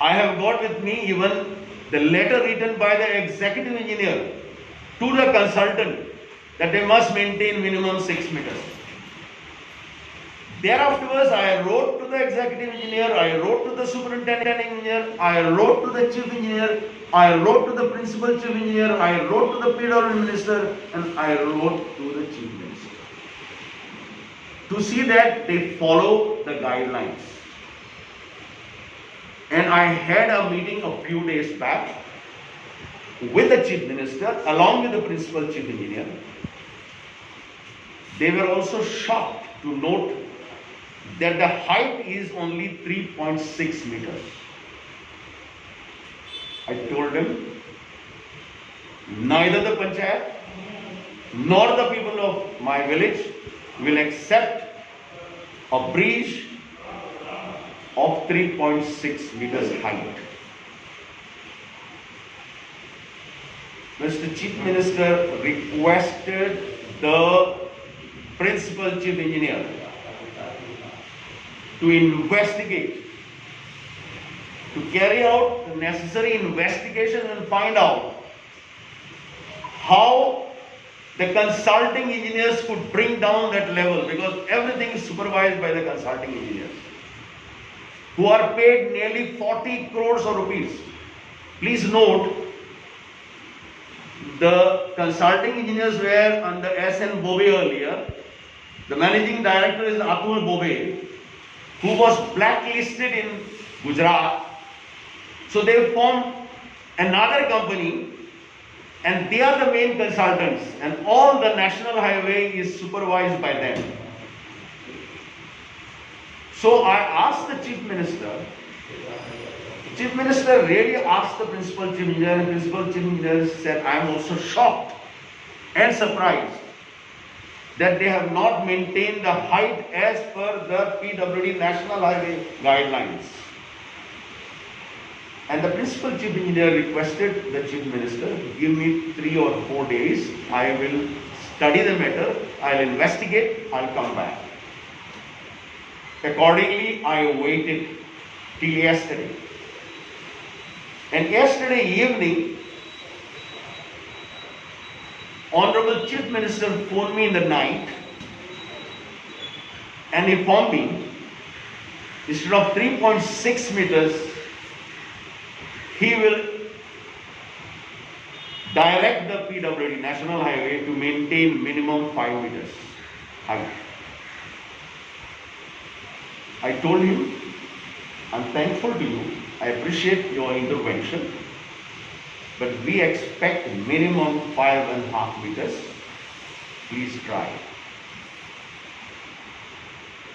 I have got with me even the letter written by the executive engineer to the consultant that they must maintain minimum 6 meters. Thereafter, I wrote to the executive engineer, I wrote to the superintendent engineer, I wrote to the chief engineer, I wrote to the principal chief engineer, I wrote to the PW minister, and I wrote to the chief minister to see that they follow the guidelines. And I had a meeting a few days back with the chief minister along with the principal chief engineer. They were also shocked to note that the height is only 3.6 meters. I told them, neither the panchayat nor the people of my village will accept a breach of 3.6 meters height. Mr. Chief Minister requested the principal chief engineer to investigate, to carry out the necessary investigation and find out how the consulting engineers could bring down that level, because everything is supervised by the consulting engineers who are paid nearly 40 crores of rupees. Please note, the consulting engineers were under S.N. Bobe earlier. The managing director is Atul Bobe, who was blacklisted in Gujarat. So they formed another company, and they are the main consultants, and all the national highway is supervised by them. So I asked the chief minister. The chief minister really asked the principal chief engineer, and principal chief engineer said, I am also shocked and surprised that they have not maintained the height as per the PWD National Highway guidelines. And the principal chief engineer requested the chief minister to give me 3 or 4 days. I will study the matter, I will investigate, I will come back. Accordingly, I waited till yesterday. And yesterday evening, Honorable Chief Minister phoned me in the night and informed me, instead of 3.6 meters, he will direct the PWD National Highway to maintain minimum 5 meters height. I told him, I'm thankful to you, I appreciate your intervention, but we expect minimum 5.5 meters. Please try.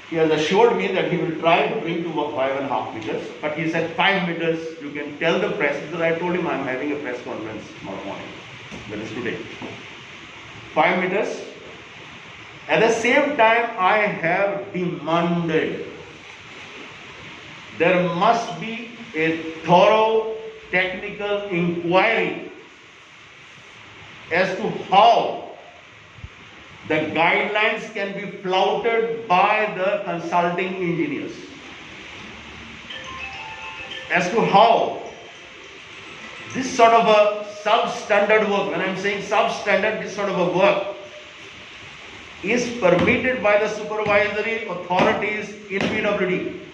He has assured me that he will try to bring to 5.5 meters, but he said 5 meters, you can tell the press, because I told him I'm having a press conference tomorrow morning, that is today. 5 meters. At the same time, I have demanded there must be a thorough technical inquiry as to how the guidelines can be flouted by the consulting engineers, as to how this sort of a substandard work, when I am saying substandard, this sort of a work is permitted by the supervisory authorities in PWD.